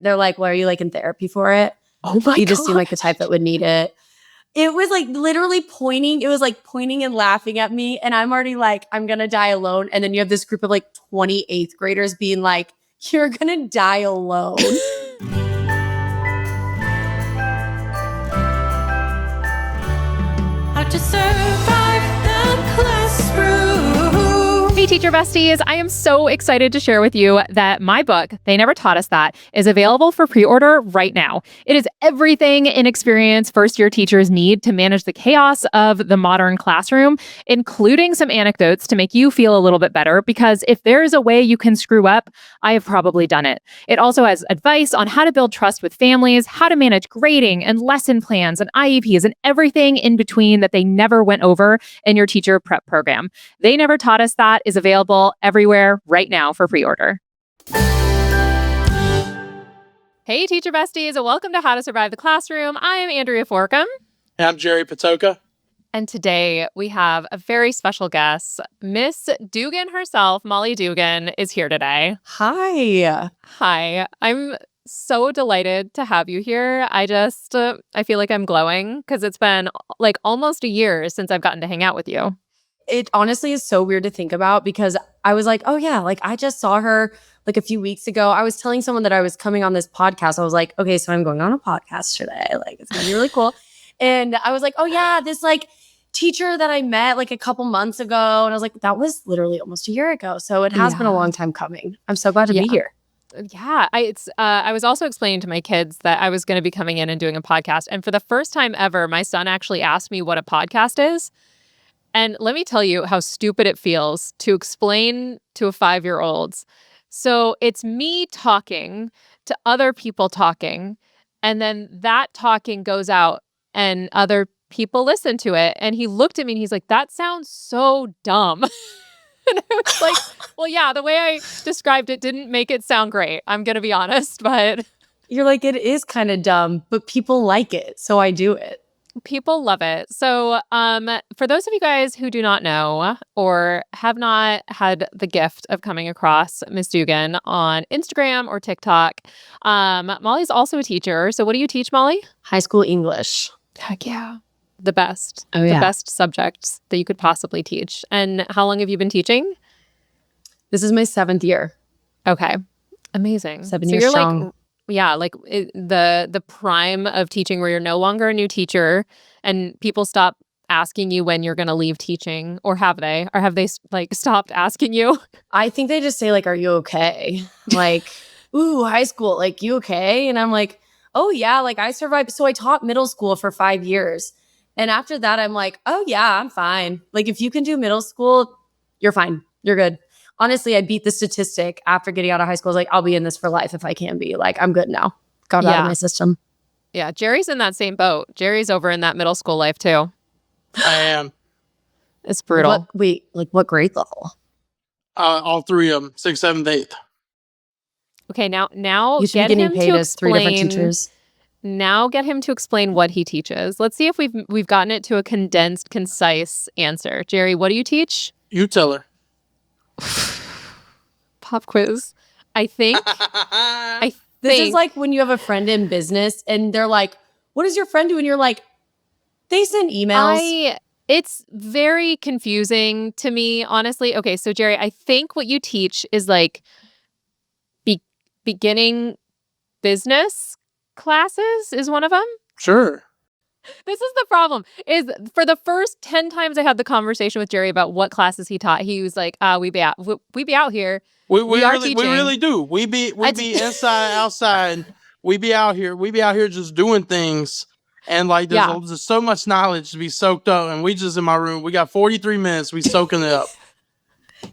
they're like, well, are you like in therapy for it? Oh my You just God. seem like the type that would need it. It was like literally pointing. It was like pointing and laughing at me. And I'm already like, I'm going to die alone. And then you have this group of like 28th graders being like, you're going to die alone. How to survive the classroom. Hey, teacher besties. I am so excited to share with you that my book, They Never Taught Us That, is available for pre-order right now. It is everything inexperienced first-year teachers need to manage the chaos of the modern classroom, including some anecdotes to make you feel a little bit better, because if there is a way you can screw up, I have probably done it. It also has advice on how to build trust with families, how to manage grading and lesson plans and IEPs and everything in between that they never went over in your teacher prep program. They Never Taught Us That is available everywhere right now for pre-order. Hey, teacher besties. Welcome to How to Survive the Classroom. I am Andrea Forkham. And I'm Gerry Patoka. And today we have a very special guest. Miss Dugan herself, Molly Dugan, is here today. Hi. Hi. I'm so delighted to have you here. I feel like I'm glowing because it's been like almost a year since I've gotten to hang out with you. It honestly is so weird to think about because I was like, oh yeah, like I just saw her like a few weeks ago. I was telling someone that I was coming on this podcast. I was like, okay, so I'm going on a podcast today. Like it's gonna be really cool. And I was like, oh yeah, this like teacher that I met like a couple months ago. And I was like, that was literally almost a year ago. So it has been a long time coming. I'm so glad to be here. Yeah, I was also explaining to my kids that I was going to be coming in and doing a podcast. And for the first time ever, my son actually asked me what a podcast is. And let me tell you how stupid it feels to explain to a 5-year-old. So it's me talking to other people talking, and then that talking goes out and other people listen to it. And he looked at me and he's like, that sounds so dumb. And I was like, well, yeah, the way I described it didn't make it sound great. I'm going to be honest, but you're like, it is kind of dumb, but people like it. So I do it. People love it. So for those of you guys who do not know or have not had the gift of coming across Miss Dugan on Instagram or TikTok, Molly's also a teacher. So what do you teach, Molly? High school English. Heck yeah. The best. Oh, yeah. The best subjects that you could possibly teach. And how long have you been teaching? This is my 7th year. Okay. Amazing. 7 years strong. The prime of teaching where you're no longer a new teacher and people stop asking you when you're going to leave teaching, or have they like stopped asking you? I think they just say like, are you okay? Like, ooh, high school, like you okay? And I'm like, oh yeah, like I survived. So I taught middle school for 5 years. And after that, I'm like, oh yeah, I'm fine. Like if you can do middle school, you're fine. You're good. Honestly, I beat the statistic after getting out of high school. I was like, I'll be in this for life if I can be. Like, I'm good now. Got it out of my system. Yeah, Gerry's in that same boat. Gerry's over in that middle school life too. I am. It's brutal. What grade level? All three of them, 6th, 7th, 8th. Okay, now you should be getting paid as 3 different teachers. Now get him to explain what he teaches. Let's see if we've gotten it to a condensed, concise answer. Gerry, what do you teach? You tell her. Pop quiz. I think. This is like when you have a friend in business and they're like, what does your friend do? And you're like, they send emails. It's very confusing to me, honestly. Okay, so Gerry, I think what you teach is like beginning business classes is one of them. Sure. This is the problem, is for the first 10 times I had the conversation with Gerry about what classes he taught, he was like, we be out here. We really do. We be inside, outside. We be out here just doing things. And like there's so much knowledge to be soaked up. And we just in my room, we got 43 minutes, we soaking it up.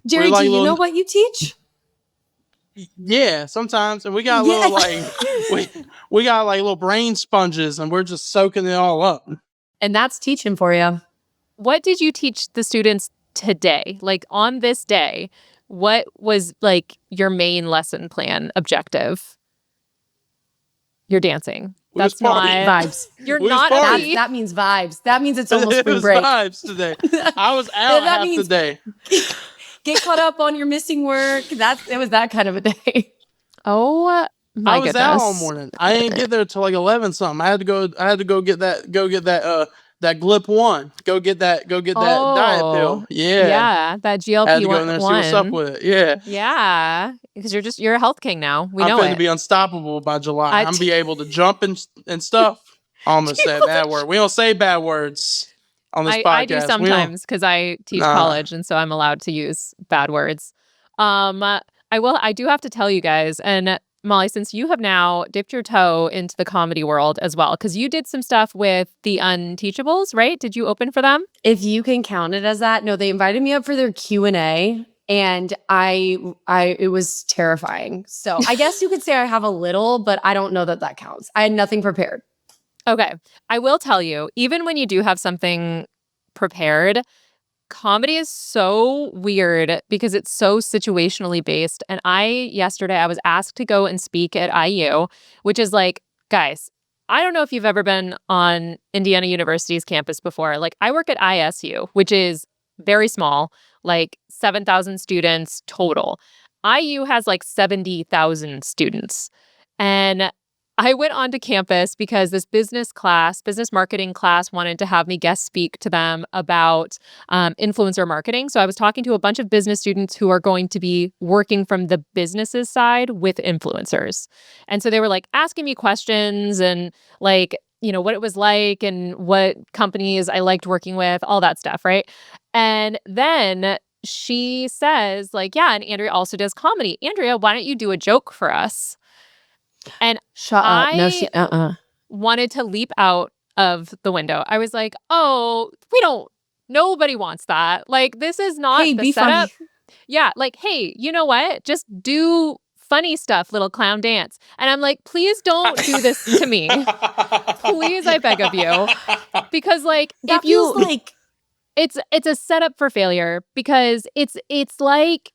Gerry, do you know what you teach? Yeah, sometimes. And we got little like we got like little brain sponges and we're just soaking it all up. And that's teaching for you. What did you teach the students today? Like on this day, what was like your main lesson plan objective? You're dancing. That's not vibes. You're not. That means vibes. That means it's almost spring break. Vibes today. I was out half the day. Get caught up on your missing work. It was that kind of a day. Oh My I was out all goodness. morning. I didn't get there till like 11 something. I had to go get that that GLP-1. Go get that diet pill. Yeah. Yeah, that I had to go in there and see what's up GLP-1. with it. Yeah. Yeah, because you're a health king now. We I'm know finna it. be unstoppable by July. I- I'm be able to jump and stuff. I almost said bad word. We don't say bad words on this podcast. I do sometimes because I teach college, and so I'm allowed to use bad words. I do have to tell you guys, and Molly, since you have now dipped your toe into the comedy world as well, because you did some stuff with the Unteachables, right? Did you open for them? If you can count it as that. No, they invited me up for their Q&A and it was terrifying. So I guess you could say I have a little, but I don't know that counts. I had nothing prepared. Okay. I will tell you, even when you do have something prepared, comedy is so weird because it's so situationally based. And yesterday I was asked to go and speak at IU, which is like, guys, I don't know if you've ever been on Indiana University's campus before. Like, I work at ISU, which is very small, like 7,000 students total. IU has like 70,000 students. And I went onto campus because this business marketing class wanted to have me guest speak to them about influencer marketing. So I was talking to a bunch of business students who are going to be working from the businesses side with influencers. And so they were like asking me questions and like, you know, what it was like and what companies I liked working with, all that stuff, right? And then she says like, yeah, and Andrea also does comedy. Andrea, why don't you do a joke for us? And Shut up. wanted to leap out of the window. I was like, oh, nobody wants that. Like, this is not the setup. Funny. Yeah, like, hey, you know what? Just do funny stuff, little clown dance. And I'm like, please don't do this to me. Please, I beg of you. Because like, That if you feels like it's a setup for failure because it's like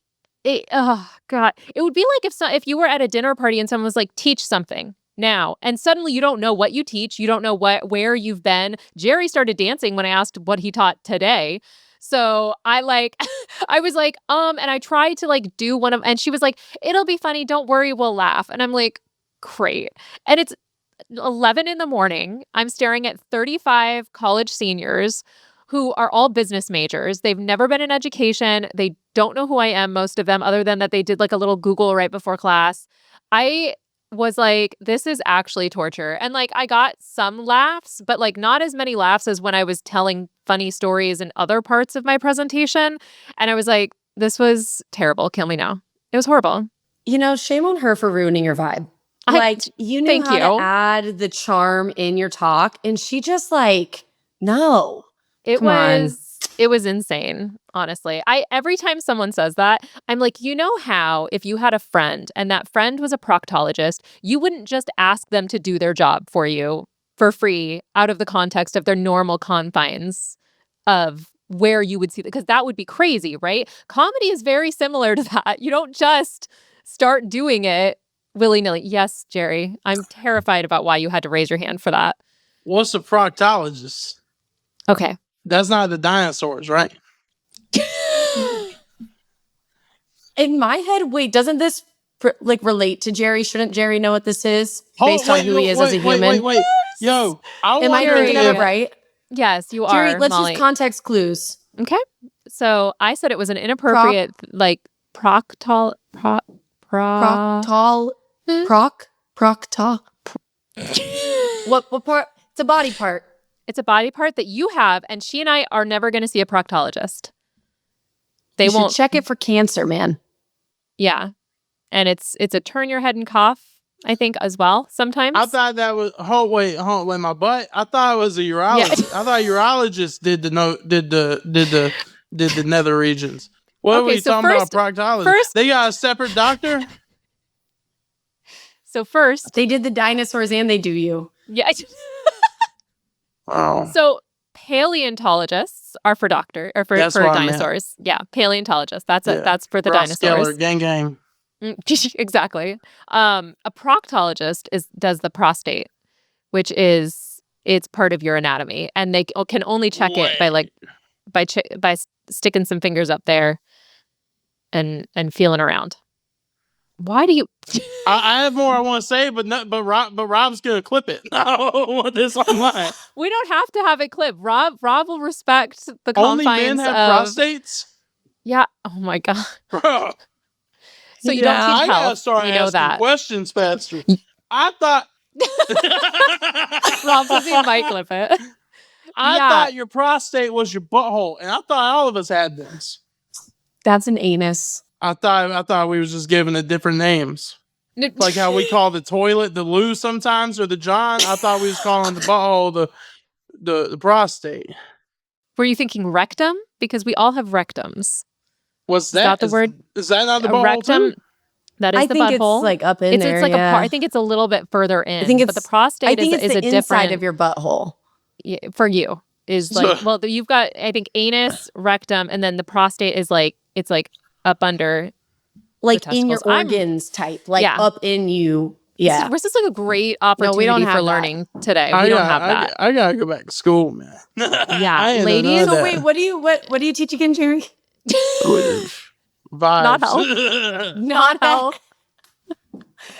oh God. It would be like if you were at a dinner party and someone was like, teach something now. And suddenly you don't know what you teach. You don't know where you've been. Gerry started dancing when I asked what he taught today. So I was like, and I tried to like do and she was like, it'll be funny. Don't worry. We'll laugh. And I'm like, great. And it's 11 in the morning. I'm staring at 35 college seniors who are all business majors. They've never been in education. They don't know who I am, most of them, other than that they did like a little Google right before class. I was like, this is actually torture. And like, I got some laughs, but like not as many laughs as when I was telling funny stories in other parts of my presentation. And I was like, this was terrible. Kill me now. It was horrible. You know, shame on her for ruining your vibe. You knew how to add the charm in your talk, and she just like, no. It was insane, honestly. Every time someone says that, I'm like, you know how if you had a friend and that friend was a proctologist, you wouldn't just ask them to do their job for you for free out of the context of their normal confines of where you would see that, because that would be crazy, right? Comedy is very similar to that. You don't just start doing it willy-nilly. Yes, Gerry, I'm terrified about why you had to raise your hand for that. What's a proctologist? Okay. That's not the dinosaurs, right? In my head, wait, doesn't this relate to Gerry? Shouldn't Gerry know what this is based on who he is as a human? Wait. Yo, am I thinking of it right? Yes, you Gerry, are. let's Molly. use context clues. Okay. So I said it was an inappropriate proctal. What part? It's a body part. It's a body part that you have, and she and I are never going to see a proctologist. They You won't should check it for cancer, man. Yeah, and it's a turn your head and cough, I think, as well. Sometimes I thought that was wait, my butt. I thought it was a urologist. I thought urologists did the nether regions. What are we talking about? Proctologist? They got a separate doctor. So first, they did the dinosaurs and they do you. Yeah. Oh. So paleontologists are for dinosaurs. Yeah, paleontologists. That's for the dinosaurs. Gang. Exactly. A proctologist does the prostate, which is it's part of your anatomy, and they can only check it by sticking some fingers up there and feeling around. Why do you? I have more I want to say, but Rob's gonna clip it. I don't want this online. We don't have to have it clipped. Rob will respect the Only confines men have of prostates. Yeah. Oh my god. Bro. So you don't I teach gotta health. start We know asking that. questions, Pastor. I thought Rob says he might clip it. I Yeah. thought your prostate was your butthole, and I thought all of us had this. That's an anus. I thought we was just giving it different names. Like how we call the toilet the loo sometimes, or the John. I thought we was calling the butthole the prostate. Were you thinking rectum? Because we all have rectums. What's Is that the Is- word? Is that not the A butthole rectum. too? That is I the think butthole. it's like up in there. It's like yeah. a part. I think it's a little bit further in. I think but the it's- prostate I think is it's a the inside different of your butthole. Yeah, for you is like So- well you've got I think anus, rectum, and then the prostate is like it's like up under. Like in your testicles. organs type. Like Yeah. up in you. Yeah. This is like a great we opportunity don't have for that. learning today. We don't have that. I gotta go back to school, man. Yeah, I ain't ladies- know So that. wait, what do you teach again, Gerry? Vibes. Not health. Not health.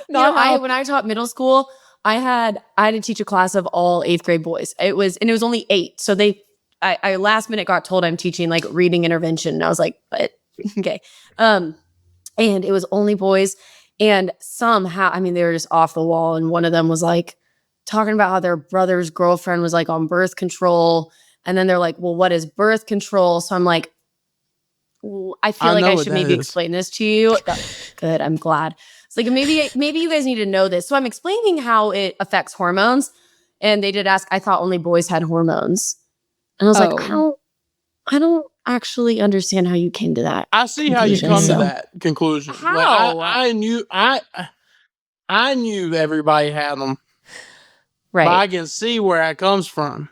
When I taught middle school, I had to teach a class of all 8th grade boys. It was only 8. So I last minute got told I'm teaching like reading intervention. And I was like, but okay. And it was only boys. And somehow, I mean, they were just off the wall. And one of them was like talking about how their brother's girlfriend was like on birth control. And then they're like, well, what is birth control? So I'm like, I feel like know I what should that maybe is. explain this to you. Good. I'm glad. It's like maybe you guys need to know this. So I'm explaining how it affects hormones. And they did ask, I thought only boys had hormones. And I was like, I don't actually understand how you came to that. I see how you conclusion, come to so. that conclusion. Like, How? I knew everybody had them, Right. but I can see where that comes from.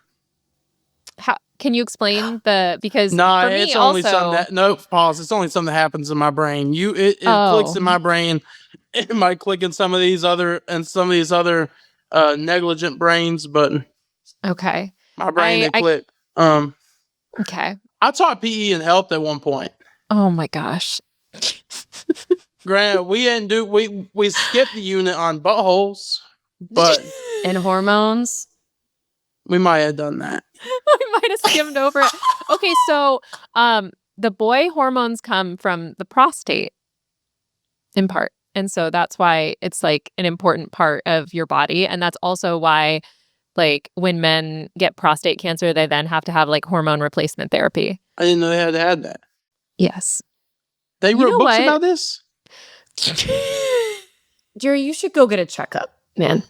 How, can you explain because No, for me it's only also, something that pause. It's only something that happens in my brain. It clicks in my brain. It might click in some of these other negligent brains, but okay. my brain I- didn't click. Okay. I taught PE and health at one point. Oh my gosh. Granted, we didn't do we skipped the unit on buttholes, but And hormones. we might have done that. We might have skimmed over it. Okay, so the boy hormones come from the prostate in part. And so that's why it's like an important part of your body. And that's also why like when men get prostate cancer, they then have to have like hormone replacement therapy. I didn't know they had to have that. Yes. They You wrote know books what? about this? Jerry, you should go get a checkup, man.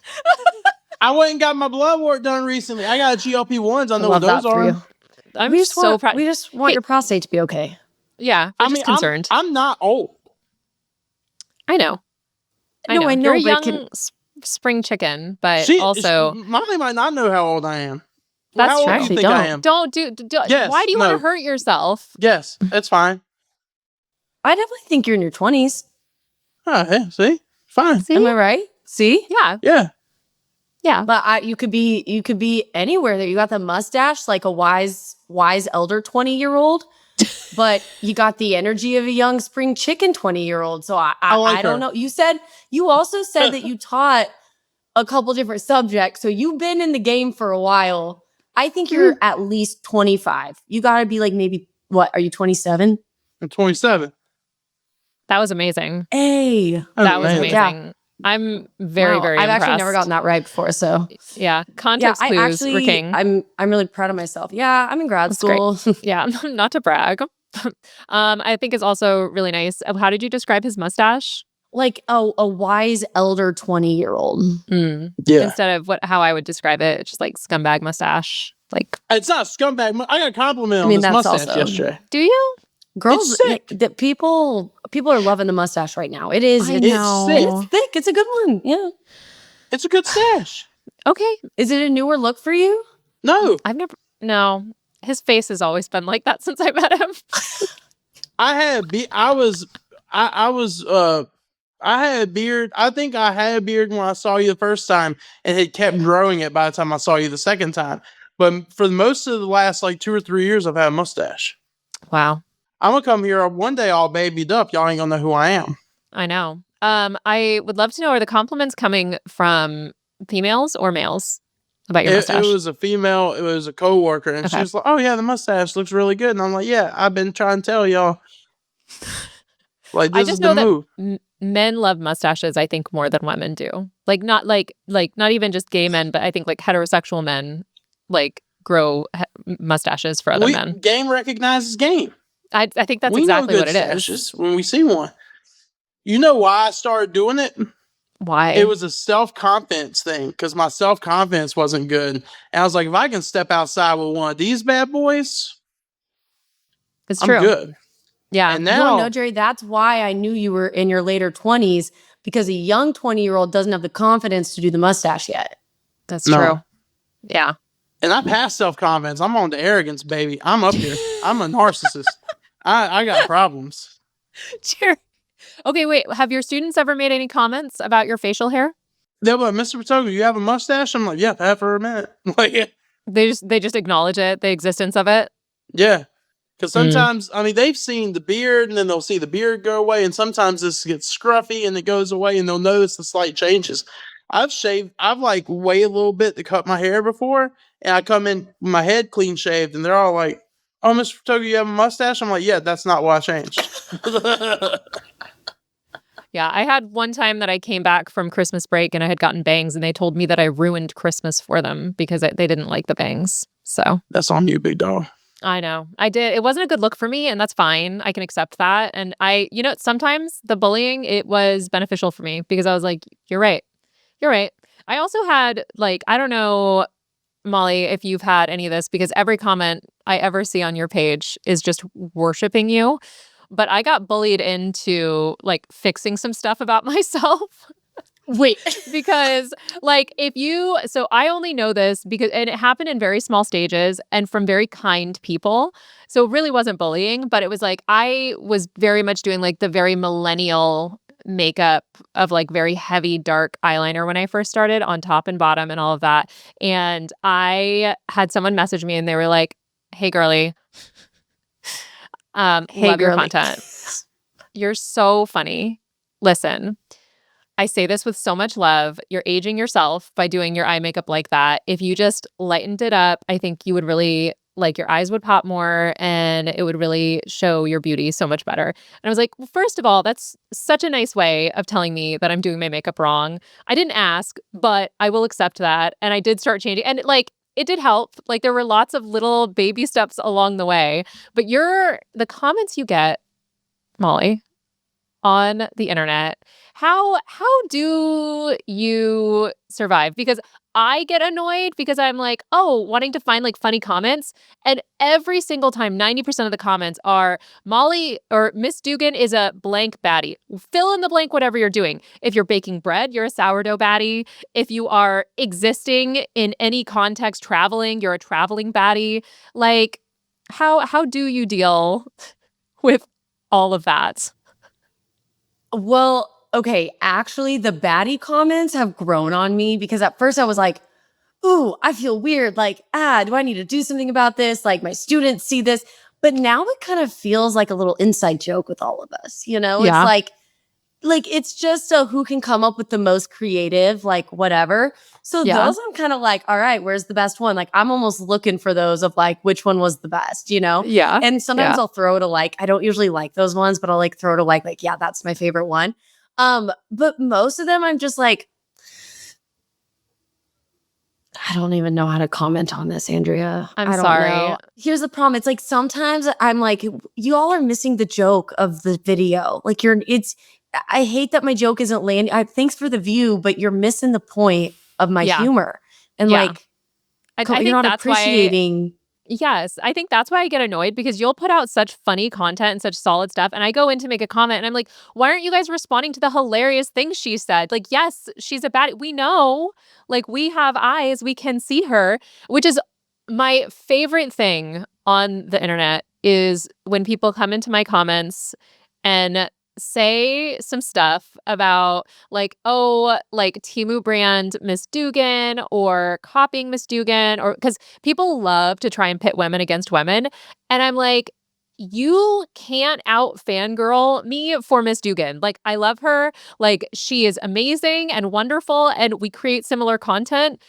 I went and got my blood work done recently. I got GLP-1s. I know what love those that for are. you. I'm We just so want, proud. we just want Hey. your prostate to be okay. Yeah, I I'm mean, just concerned. I'm not old. I know. No, I know, You're a but young can- spring chicken, but She also Molly might not know how old I am. That's how old true. do you Actually, think I don't. am? don't do Yes, why do you want no. to hurt yourself? Yes, that's fine. I definitely think you're in your 20s. Oh, yeah, see? Fine. See? Am I right? See? Yeah. Yeah. Yeah. But you could be anywhere there. You got the mustache like a wise elder 20-year-old, but you got the energy of a young spring chicken 20-year-old. So I I like don't her. know. You also said that you taught a couple different subjects. So you've been in the game for a while. I think you're at least 25. You got to be like maybe what? Are you 27? I'm 27. That was amazing. Hey. That was amazing. amazing. I'm very, Wow. very I've impressed. actually never gotten that right before. So Yeah. Context I clues actually, were king. I'm really proud of myself. Yeah, I'm in grad That's great. school. Yeah. Not to brag. I think it's also really nice. How did you describe his mustache? Like a wise elder 20-year-old. Yeah. Instead of how I would describe it, just like scumbag mustache. Like, It's not a scumbag. I got a compliment I mean, on this that's mustache also- yesterday. do you? Girls, sick. that people are loving the mustache right now. It is. I It's, know. it's thick. It's a good one. Yeah. It's a good stash. Okay. Is it a newer look for you? No, I've never, no. His face has always been like that since I met him. I had I had a beard. I think I had a beard when I saw you the first time and had kept growing it by the time I saw you the second time. But for most of the last like 2 or 3 years, I've had a mustache. Wow. I'm gonna come here one day all babied up. Y'all ain't gonna know who I am. I know. I would love to know, are the compliments coming from females or males about your It mustache? was a female. It was a coworker, and she Okay. was like, "Oh yeah, the mustache looks really good." And I'm like, "Yeah, I've been trying to tell y'all, like I this is just the know that move." men love mustaches, I think, more than women do. Like not even just gay men, but I think like heterosexual men like grow mustaches for other men. Game recognizes game. I think that's We know exactly good what it is. stashes when we see one. You know why I started doing it? Why? It was a self-confidence thing because my self-confidence wasn't good. And I was like, if I can step outside with one of these bad boys, It's I'm true. good. Yeah. And You want to know, now, Gerry, that's why I knew you were in your later 20s, because a young 20-year-old doesn't have the confidence to do the mustache yet. That's No. true. Yeah. and I passed self-confidence. I'm on the arrogance, baby. I'm up here. I'm a narcissist. I got problems. Sure. Okay, wait. Have your students ever made any comments about your facial hair? They're like, Mr. Patoga, you have a mustache? I'm like, yeah, I've had for a minute. Like, They just acknowledge it, the existence of it. yeah. Because sometimes, I mean, they've seen the beard and then they'll see the beard go away. And sometimes this gets scruffy and it goes away and they'll notice the slight changes. I've like waited a little bit to cut my hair before. And I come in with my head clean shaved and they're all like, oh, Mr. Patoga, you have a mustache? I'm like, yeah, that's not why I changed. Yeah, I had one time that I came back from Christmas break and I had gotten bangs and they told me that I ruined Christmas for them because they didn't like the bangs. So That's on you, big dog. I know. I did. It wasn't a good look for me, and that's fine. I can accept that. And sometimes the bullying, it was beneficial for me because I was like, you're right. You're right. I also had, like, I don't know, Molly, if you've had any of this, because every comment I ever see on your page is just worshiping you. But I got bullied into, like, fixing some stuff about myself. Wait. Because so I only know this and it happened in very small stages and from very kind people. So it really wasn't bullying, but it was like, I was very much doing like the very millennial makeup of like very heavy, dark eyeliner when I first started on top and bottom and all of that. And I had someone message me and they were like, hey, girly, Hey, love your girly. content. You're so funny. Listen, I say this with so much love. You're aging yourself by doing your eye makeup like that. If you just lightened it up, I think you would really, like, your eyes would pop more and it would really show your beauty so much better. And I was like, well, first of all, that's such a nice way of telling me that I'm doing my makeup wrong. I didn't ask, but I will accept that. And I did start changing. And it did help. Like, there were lots of little baby steps along the way. But the comments you get, Molly, on the internet, how do you survive? Because I get annoyed because I'm like, oh, wanting to find like funny comments, and every single time 90% of the comments are Molly or Miss Dugan is a blank baddie. Fill in the blank whatever you're doing. If you're baking bread, you're a sourdough baddie. If you are existing in any context traveling, you're a traveling baddie. Like, how do you deal with all of that? Well, okay, actually, the baddie comments have grown on me because at first I was like, ooh, I feel weird. Like, do I need to do something about this? Like, my students see this. But now it kind of feels like a little inside joke with all of us, you know? Yeah. It's like it's just who can come up with the most creative, like, whatever. So Yeah. those I'm kind of like, all right, where's the best one? Like, I'm almost looking for those of like, which one was the best, you know? Yeah. And sometimes Yeah. I'll throw to like, I don't usually like those ones, but I'll like throw to like, yeah, that's my favorite one. But most of them I'm just like, I don't even know how to comment on this, Andrea. I'm I don't sorry. know. Here's the problem. It's like sometimes I'm like, you all are missing the joke of the video. Like I hate that my joke isn't landing. Thanks for the view, but you're missing the point of my Yeah. humor. And Yeah. like, I you're think not that's appreciating. Yes, I think that's why I get annoyed because you'll put out such funny content and such solid stuff. And I go in to make a comment and I'm like, why aren't you guys responding to the hilarious things she said? Like, yes, she's a baddie. We know, like, we have eyes, we can see her, which is my favorite thing on the internet is when people come into my comments and say some stuff about like, oh, like Temu brand Miss Dugan or copying Miss Dugan, or because people love to try and pit women against women. And I'm like, you can't out fangirl me for Miss Dugan. Like, I love her. Like, she is amazing and wonderful, and we create similar content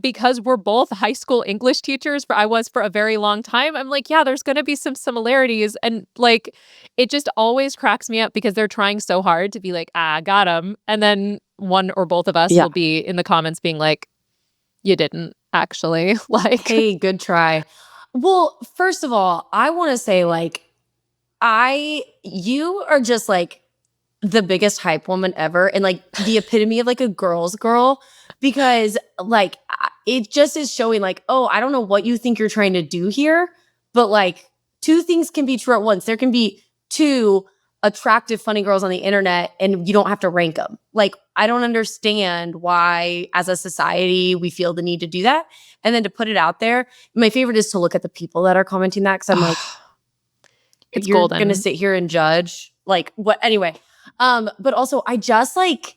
because we're both high school English teachers. I was for a very long time. I'm like, yeah, there's going to be some similarities. And like, it just always cracks me up because they're trying so hard to be like, got him. And then one or both of us will be in the comments being like, you didn't actually. Like, hey, good try. Well, first of all, I want to say like, you are just like the biggest hype woman ever and like the epitome of like a girl's girl, because like it just is showing like, oh, I don't know what you think you're trying to do here, but like two things can be true at once. There can be two attractive, funny girls on the internet and you don't have to rank them. Like, I don't understand why as a society we feel the need to do that. And then to put it out there, my favorite is to look at the people that are commenting that, because I'm like, it's you're golden. gonna sit here and judge like what anyway. But also I just like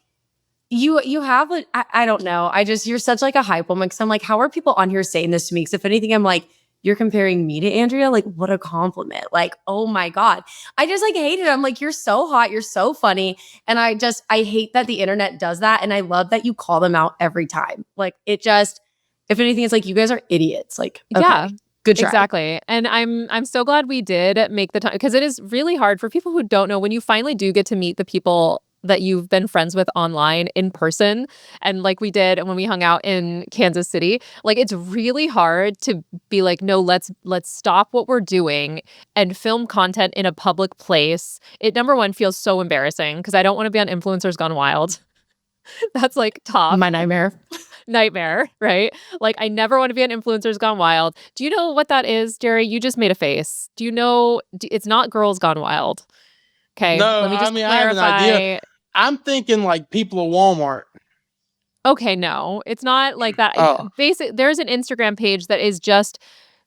you have a, I don't know. You're such like a hype woman, because I'm like, how are people on here saying this to me? Because if anything, I'm like, you're comparing me to Andrea? Like, what a compliment. Like, oh my God. I just like hate it. I'm like, you're so hot. You're so funny. And I hate that the internet does that. And I love that you call them out every time. Like, it just, if anything, it's like, you guys are idiots. Like, okay, yeah. good try. Exactly. And I'm so glad we did make the time, because it is really hard for people who don't know, when you finally do get to meet the people that you've been friends with online in person, and like we did when we hung out in Kansas City, like it's really hard to be like, no, let's stop what we're doing and film content in a public place. It, number one, feels so embarrassing because I don't want to be on Influencers Gone Wild. That's like top. My nightmare, right? Like, I never want to be on Influencers Gone Wild. Do you know what that is, Gerry? You just made a face. Do you know? It's not Girls Gone Wild. Okay, No, let me just I mean, clarify. I have an idea. I'm thinking like people at Walmart. Okay, no, it's not like that. Oh. There's an Instagram page that is just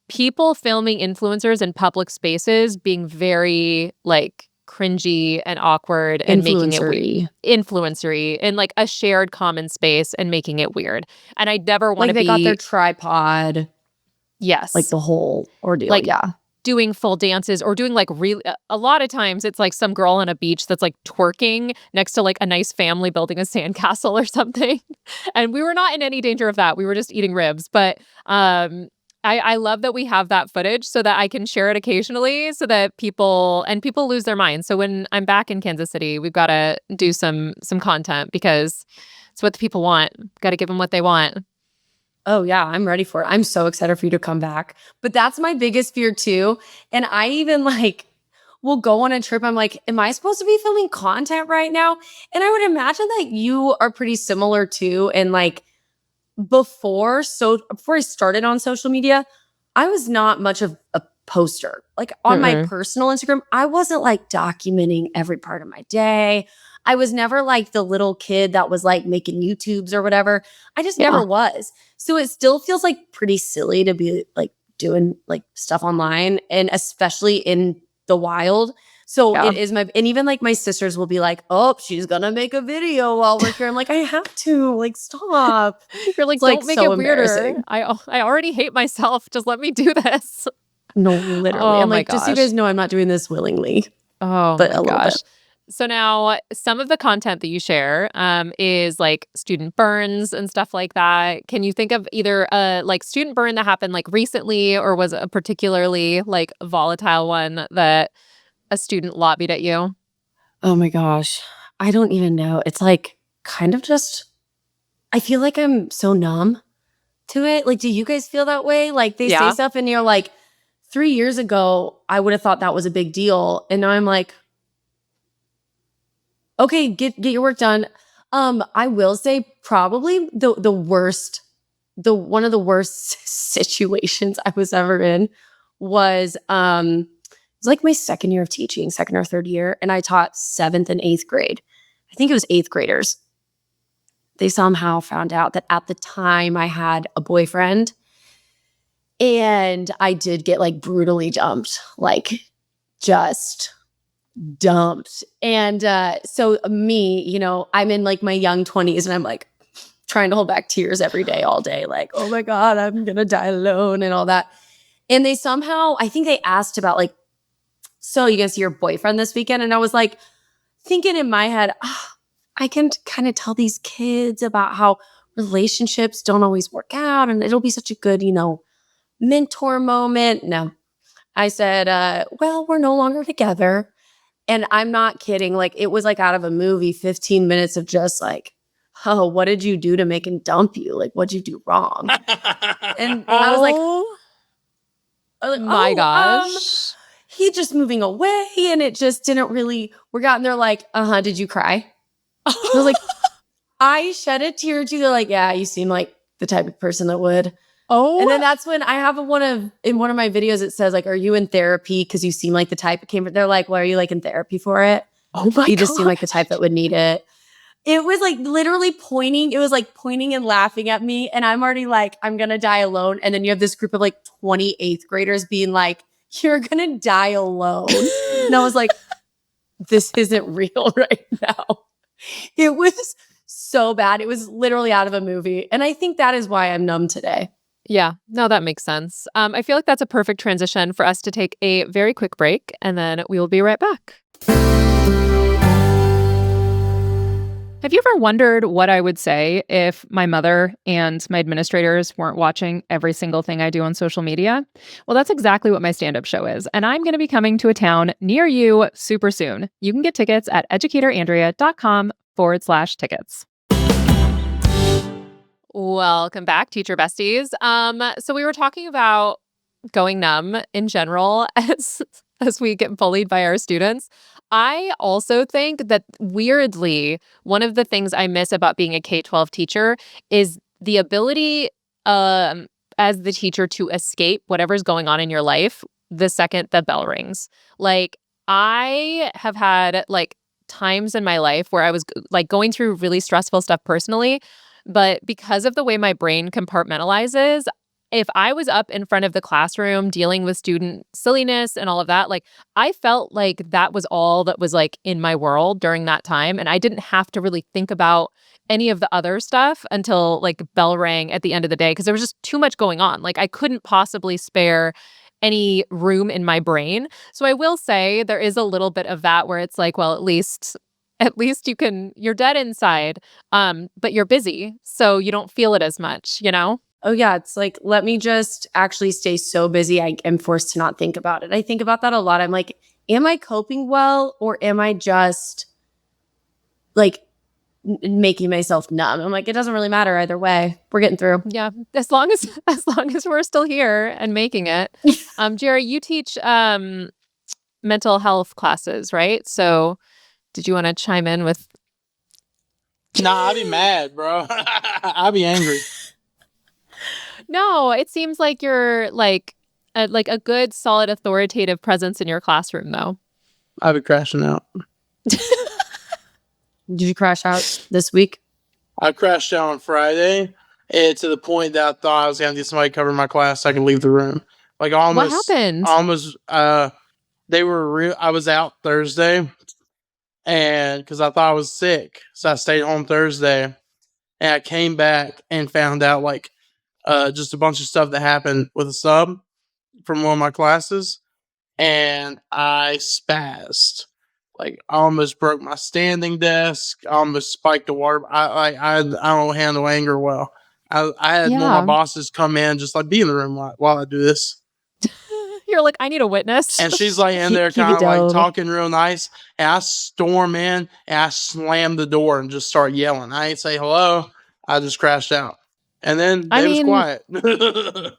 people filming influencers in public spaces being very like cringy and awkward and making it weird. Influencery in like a shared common space and making it weird. And I never want to be. Like, they got their tripod. Yes. Like the whole ordeal. Like, yeah. Doing full dances or doing like a lot of times it's like some girl on a beach that's like twerking next to like a nice family building a sandcastle or something. And we were not in any danger of that. We were just eating ribs. But I love that we have that footage so that I can share it occasionally so that people lose their minds. So when I'm back in Kansas City, we've got to do some content because it's what the people want. Got to give them what they want. Oh yeah, I'm ready for it. I'm so excited for you to come back. But that's my biggest fear too. And I even like will go on a trip. I'm like, am I supposed to be filming content right now? And I would imagine that you are pretty similar too. And like before I started on social media, I was not much of a poster. Like on my personal Instagram, I wasn't like documenting every part of my day. I was never like the little kid that was like making YouTubes or whatever. I just never was. So it still feels like pretty silly to be like doing like stuff online, and especially in the wild. So it is and even like my sisters will be like, oh, she's gonna make a video while we're here. I'm like, I have to, like, stop. You're like, don't make it weirder. I already hate myself. Just let me do this. No, literally. Oh, I'm like, just so you guys know, I'm not doing this willingly. Oh, but my gosh. So now some of the content that you share is like student burns and stuff like that. Can you think of either a like student burn that happened like recently, or was a particularly like volatile one that a student lobbied at you? Oh my gosh. I don't even know. It's like kind of just, I feel like I'm so numb to it. Like, do you guys feel that way? Like they say stuff and you're like, 3 years ago, I would have thought that was a big deal. And now I'm like, okay, get your work done. I will say probably the worst, one of the worst situations I was ever in was, it was like my second year of teaching, second or third year, and I taught 7th and 8th grade. I think it was 8th graders. They somehow found out that at the time I had a boyfriend, and I did get like brutally dumped, like just dumped. And so me, you know, I'm in like my young 20s and I'm like trying to hold back tears every day, all day, like, oh my God, I'm gonna die alone and all that. And they somehow, I think they asked about like so you gonna see your boyfriend this weekend? And I was like thinking in my head, I can kind of tell these kids about how relationships don't always work out and it'll be such a good, mentor moment. No, I said, well, we're no longer together. And I'm not kidding. Like, it was like out of a movie, 15 minutes of just like, oh, what did you do to make him dump you? Like, what'd you do wrong? And I was like, my gosh. He just moving away and it just didn't really work out. And they're like, did you cry? I was like, I shed a tear or two. They're like, yeah, you seem like the type of person that would. Oh. And then that's when I have in one of my videos, it says like, are you in therapy? Because you seem like the type that came. They're like, well, are you like in therapy for it? Oh my You just seem like the type that would need it. It was like literally pointing. It was like pointing and laughing at me. And I'm already like, I'm going to die alone. And then you have this group of like 28th graders being like, you're going to die alone. And I was like, this isn't real right now. It was so bad. It was literally out of a movie. And I think that is why I'm numb today. Yeah, no, that makes sense. I feel like that's a perfect transition for us to take a very quick break, and then we will be right back. Have you ever wondered what I would say if my mother and my administrators weren't watching every single thing I do on social media? Well, that's exactly what my stand-up show is, and I'm going to be coming to a town near you super soon. You can get tickets at educatorandrea.com/tickets. Welcome back, teacher besties. So we were talking about going numb in general as we get bullied by our students. I also think that weirdly, one of the things I miss about being a K-12 teacher is the ability as the teacher to escape whatever's going on in your life the second the bell rings. Like, I have had like times in my life where I was like going through really stressful stuff personally, but because of the way my brain compartmentalizes, if I was up in front of the classroom dealing with student silliness and all of that, like I felt like that was all that was like in my world during that time. And I didn't have to really think about any of the other stuff until like bell rang at the end of the day because there was just too much going on. Like I couldn't possibly spare any room in my brain. So I will say there is a little bit of that where it's like, well, at least you're dead inside, but you're busy. So you don't feel it as much, Oh, yeah. It's like, let me just actually stay so busy. I am forced to not think about it. I think about that a lot. I'm like, am I coping well or am I just like making myself numb? I'm like, it doesn't really matter either way. We're getting through. Yeah. As long as we're still here and making it. Gerry, you teach mental health classes, right? So did you want to chime in with? Nah, I'd be mad, bro. I'd be angry. No, it seems like you're like a good, solid, authoritative presence in your classroom, though. I'd be crashing out. Did you crash out this week? I crashed out on Friday, and to the point that I thought I was going to get somebody to cover my class so I could leave the room. Like almost. What happened? Almost. They were real. I was out Thursday, and because I thought I was sick, so I stayed home Thursday, and I came back and found out like just a bunch of stuff that happened with a sub from one of my classes, and I spazzed. Like I almost broke my standing desk. I almost spiked the water. I don't handle anger well. I had one of my bosses come in, just like be in the room while I do this. You're like, I need a witness. And she's like in there kind of like talking real nice. And I storm in and I slam the door and just start yelling. I ain't say hello. I just crashed out. And then it was quiet.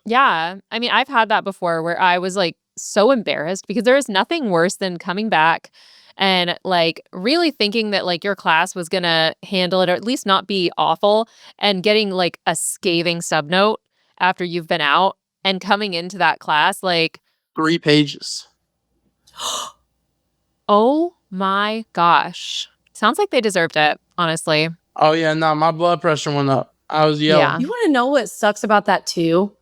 Yeah. I mean, I've had that before where I was like so embarrassed because there is nothing worse than coming back and like really thinking that like your class was going to handle it or at least not be awful and getting like a scathing subnote after you've been out and coming into that class like 3 pages. Oh my gosh. Sounds like they deserved it, honestly. Oh yeah, no, my blood pressure went up. I was yelling. Yeah. You want to know what sucks about that too?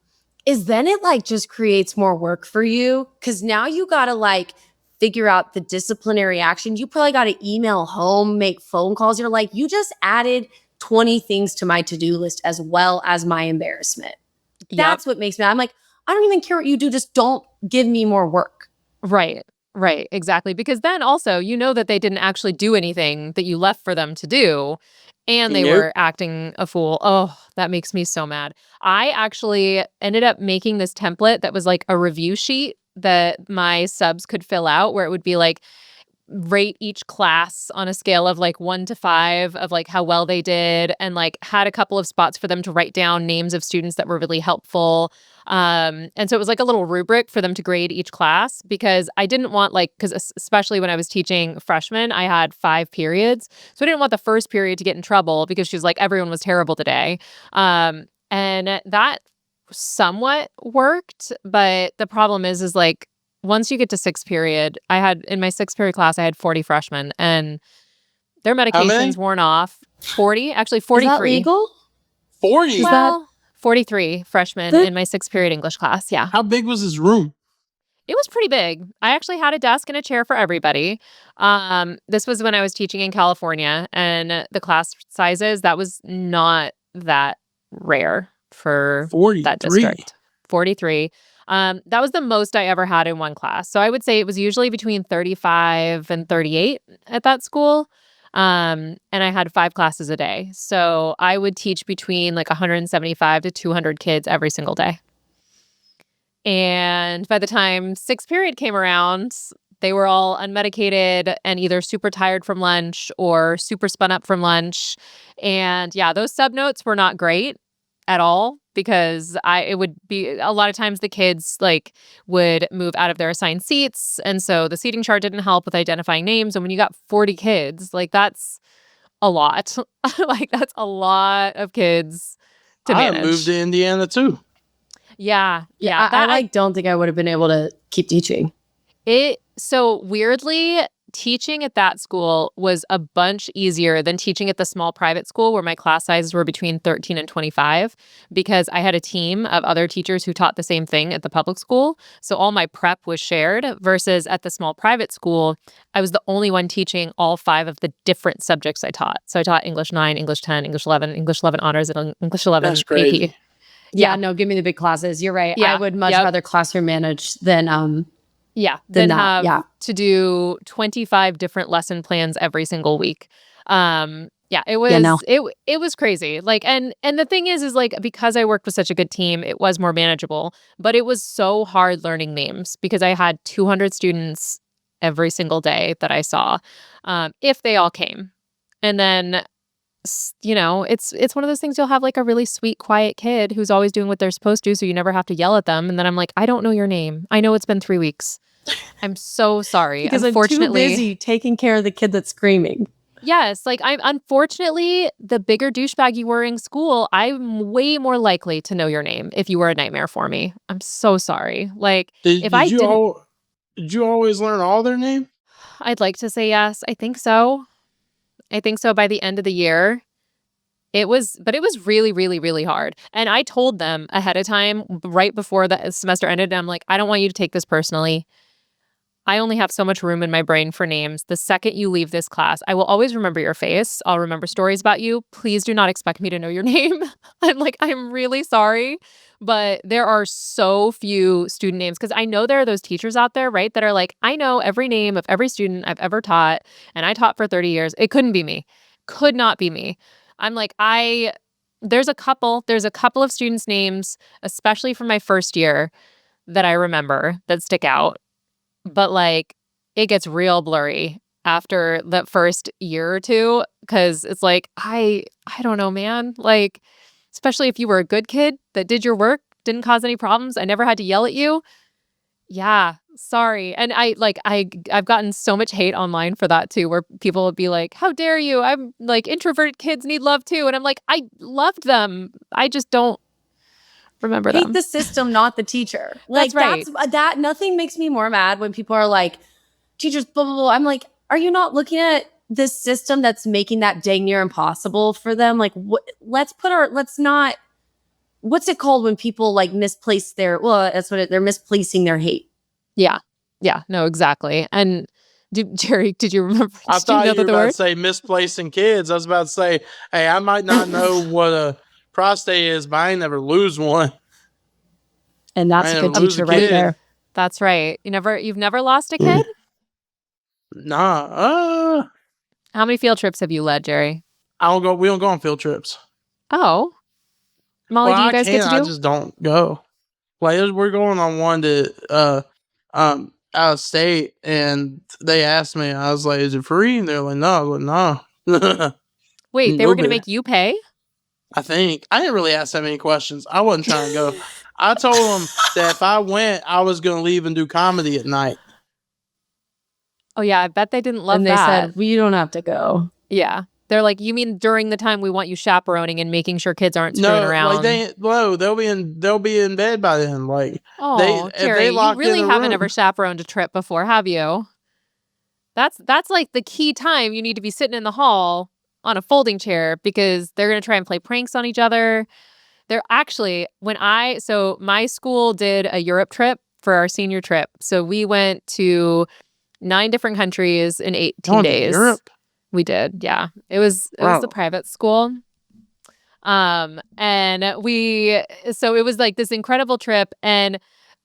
Is then it like just creates more work for you because now you got to like figure out the disciplinary action. You probably got to email home, make phone calls. You're like, you just added 20 things to my to-do list as well as my embarrassment. That's what makes me, I'm like, I don't even care what you do. Just don't give me more work. Right. Right, exactly. Because then also, that they didn't actually do anything that you left for them to do, and they Nope. were acting a fool. Oh, that makes me so mad. I actually ended up making this template that was like a review sheet that my subs could fill out, where it would be like, rate each class on a scale of like 1 to 5 of like how well they did, and like had a couple of spots for them to write down names of students that were really helpful. And so it was like a little rubric for them to grade each class, because I didn't want because especially when I was teaching freshmen, I had 5 periods. So I didn't want the first period to get in trouble because she was like, everyone was terrible today. And that somewhat worked. But the problem is like, once you get to 6th period, in my 6th period class, I had 40 freshmen, and their medications worn off. 40? Actually, 43. Is that legal? 40? Well, 43 freshmen in my 6th period English class, yeah. How big was his room? It was pretty big. I actually had a desk and a chair for everybody. This was when I was teaching in California, and the class sizes, that was not that rare for 43. that district. 43. That was the most I ever had in one class. So I would say it was usually between 35 and 38 at that school. And I had 5 classes a day. So I would teach between like 175 to 200 kids every single day. And by the time 6th period came around, they were all unmedicated and either super tired from lunch or super spun up from lunch. And yeah, those subnotes were not great at all, because it would be a lot of times the kids would move out of their assigned seats, and so the seating chart didn't help with identifying names. And when you got 40 kids, that's a lot. That's a lot of kids to manage. I moved to Indiana too. Yeah. I don't think I would have been able to keep teaching. So weirdly, teaching at that school was a bunch easier than teaching at the small private school where my class sizes were between 13 and 25, because I had a team of other teachers who taught the same thing at the public school. So all my prep was shared, versus at the small private school, I was the only one teaching all 5 of the different subjects I taught. So I taught English 9, English 10, English 11, English 11 honors, and English 11 That's crazy. AP. Yeah, no, give me the big classes. You're right. Yeah. I would much rather classroom manage than then have to do 25 different lesson plans every single week. It was it was crazy. And the thing is because I worked with such a good team, it was more manageable, but it was so hard learning names because I had 200 students every single day that I saw, if they all came. And then it's one of those things, you'll have a really sweet, quiet kid who's always doing what they're supposed to, so you never have to yell at them. And then I'm like, I don't know your name. I know it's been 3 weeks. I'm so sorry. Because unfortunately, I'm too busy taking care of the kid that's screaming. Yes, I'm unfortunately, the bigger douchebag you were in school, I'm way more likely to know your name if you were a nightmare for me. I'm so sorry. Did you always learn all their name? I'd like to say yes. I think so. By the end of the year. It was really, really, really hard. And I told them ahead of time, right before the semester ended, I'm like, I don't want you to take this personally. I only have so much room in my brain for names. The second you leave this class, I will always remember your face. I'll remember stories about you. Please do not expect me to know your name. I'm really sorry, but there are so few student names, because I know there are those teachers out there, right, that are like, I know every name of every student I've ever taught, and I taught for 30 years. It couldn't be me. Could not be me. I'm like, there's a couple of students' names, especially from my first year, that I remember that stick out. But it gets real blurry after that first year or two, because it's I don't know, man. Especially if you were a good kid that did your work, didn't cause any problems, I never had to yell at you. Yeah, sorry. And I've gotten so much hate online for that too, where people would be like, how dare you? I'm introverted kids need love too. And I'm like, I loved them. I just don't remember them. Hate the system, not the teacher. That's right. That nothing makes me more mad when people are like, teachers, blah, blah, blah. I'm like, are you not looking at this system that's making that dang near impossible for them? What's it called when people misplace they're misplacing their hate. Yeah. Yeah, no, exactly. And Gerry, did you remember? I thought you were about to say misplacing kids. I was about to say, hey, I might not know what a prostate is, but I ain't never lose one. And that's a good teacher right there. That's right. You've never lost a kid? Nah. How many field trips have you led, Gerry? We don't go on field trips. Oh. Molly, Well, do you I guys get can. to I do? just don't go. Like we're going on one to out of state, and they asked me. I was like, "Is it free?" And they're like, "No." I was like, "No." Wait, they were We'll going to be. make you pay? I think I didn't really ask that many questions. I wasn't trying to go. I told them that if I went, I was going to leave and do comedy at night. Oh, yeah. I bet they didn't love and they that. said, we don't have to go. Yeah. They're like, you mean during the time we want you chaperoning and making sure kids aren't screwing around? They'll be in bed by then. Like, oh, if Gerry, they you lock really in a haven't room, ever chaperoned a trip before, have you? That's like the key time you need to be sitting in the hall on a folding chair because they're going to try and play pranks on each other. They're actually, so my school did a Europe trip for our senior trip. So we went to 9 different countries in 18 days. Europe? We did, yeah. It was a private school. So it was like this incredible trip. And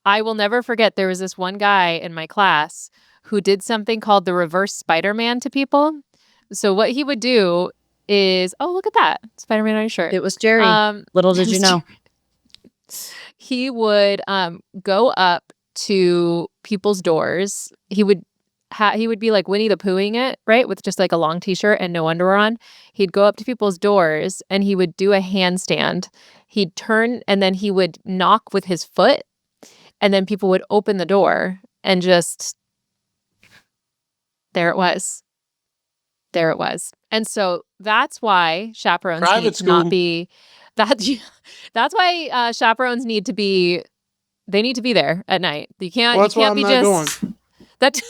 I will never forget, there was this one guy in my class who did something called the reverse Spider-Man to people. So what he would do is, oh, look at that. Spider-Man on your shirt. It was Gerry. Little did you know. He would go up to people's doors. He would be like Winnie the Poohing it, right? With just like a long t-shirt and no underwear on. He'd go up to people's doors and he would do a handstand. He'd turn and then he would knock with his foot and then people would open the door and just, there it was. There it was. And so that's why chaperones need to not be, that's why chaperones need to be, they need to be there at night. You can't, well, that's you can't why be I'm not just, going. that.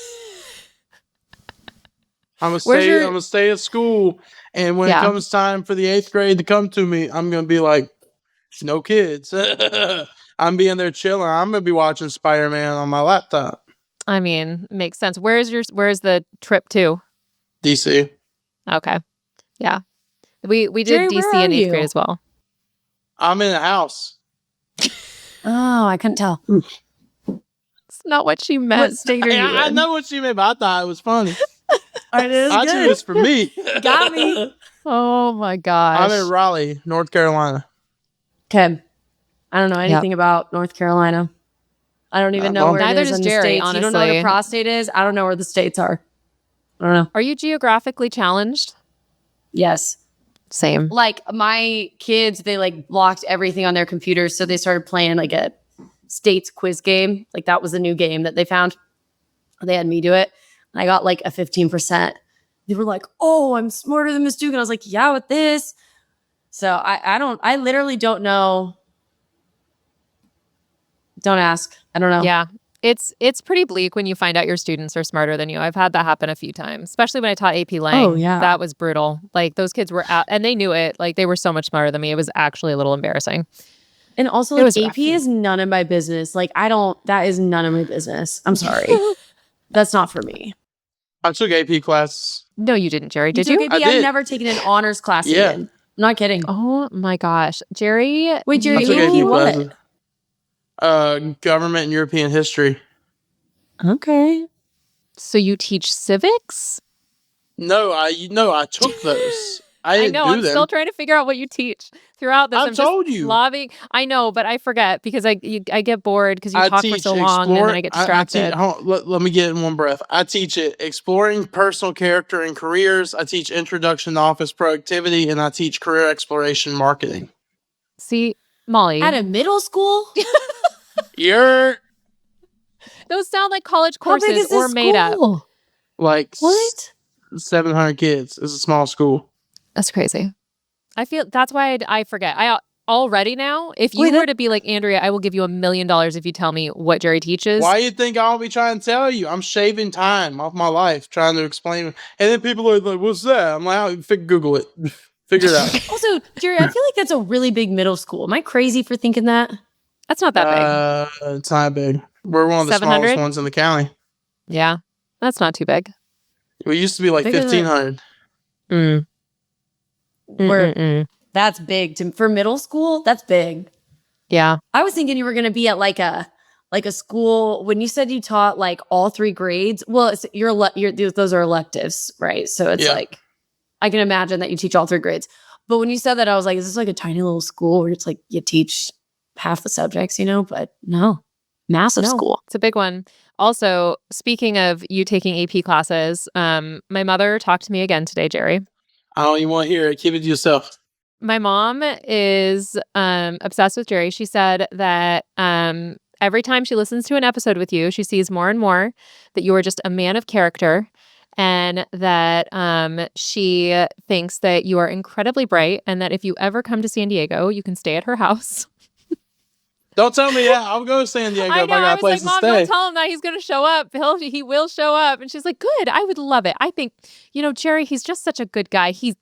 I'm gonna stay at school, and when it comes time for the 8th grade to come to me, I'm gonna be like, no kids. I'm being there chilling. I'm gonna be watching Spider-Man on my laptop. I mean, makes sense. Where's the trip to? DC. Okay, yeah, we did Gerry, DC where in are 8th you? grade as well. I'm in a house. Oh, I couldn't tell. It's not what she meant. What state are you in? I know what she meant, but I thought it was funny. It is I do this for me. Got me. Oh my gosh. I'm in Raleigh, North Carolina. Okay. I don't know anything about North Carolina. I don't even know where neither it is does in Gerry, the states. honestly. You don't know what a prostate is? I don't know where the states are. I don't know. Are you geographically challenged? Yes. Same. Like my kids, they like blocked everything on their computers. So they started playing like a states quiz game. Like that was a new game that they found. They had me do it. And I got like a 15%. They were like, oh, I'm smarter than Miss Dugan. I was like, yeah, with this. So I literally don't know. Don't ask. I don't know. Yeah. It's pretty bleak when you find out your students are smarter than you. I've had that happen a few times, especially when I taught AP Lang. Oh, yeah. That was brutal. Like those kids were out and they knew it. Like they were so much smarter than me. It was actually a little embarrassing. And also like, AP is none of my business. Like that is none of my business. I'm sorry. That's not for me. I took AP class. No, you didn't, Gerry. Did you? AP? I've never taken an honors class again. I'm not kidding. Oh my gosh. Gerry. Wait, Gerry, I took AP what? classes. Government and European history. Okay. So you teach civics? No, I took those. I didn't know. do I'm them. still trying to figure out what you teach throughout this. I've told you. Lobbying. I know, but I forget because I get bored because you talk for so long and then I get distracted. Let me get in one breath. I teach it exploring personal character and careers. I teach introduction to office productivity, and I teach career exploration marketing. See, Molly. At a middle school? Those sound like college How big courses is or this made up. school? Like What? 700 kids. It's a small school. That's crazy. I feel that's why I forget. I already now, if you were to be like, Andrea, I will give you $1 million if you tell me what Gerry teaches. Why you think I'll be trying to tell you? I'm shaving time off my life trying to explain. And then people are like, what's that? I'm like, Google it. Figure it out. Also, Gerry, I feel like that's a really big middle school. Am I crazy for thinking that? That's not that big. It's not big. We're one of the 700? smallest ones in the county. Yeah, that's not too big. We used to be like 1,500. That's big for middle school. That's big. Yeah. I was thinking you were going to be at like a like a school, when you said you taught like all 3 grades, well, it's, those are electives, right? So it's like, I can imagine that you teach all 3 grades. But when you said that, I was like, is this like a tiny little school where it's like you teach half the subjects, But no, massive school. It's a big one. Also, speaking of you taking AP classes, my mother talked to me again today, Gerry. I don't even want to hear it. Keep it to yourself. My mom is obsessed with Gerry. She said that every time she listens to an episode with you, she sees more and more that you are just a man of character, and that she thinks that you are incredibly bright, and that if you ever come to San Diego, you can stay at her house. Don't tell me that. I'll go to San Diego if I got a place to Mom, stay. don't tell him that he's going to show up. He will show up. And she's like, good. I would love it. I think, Gerry, he's just such a good guy. He's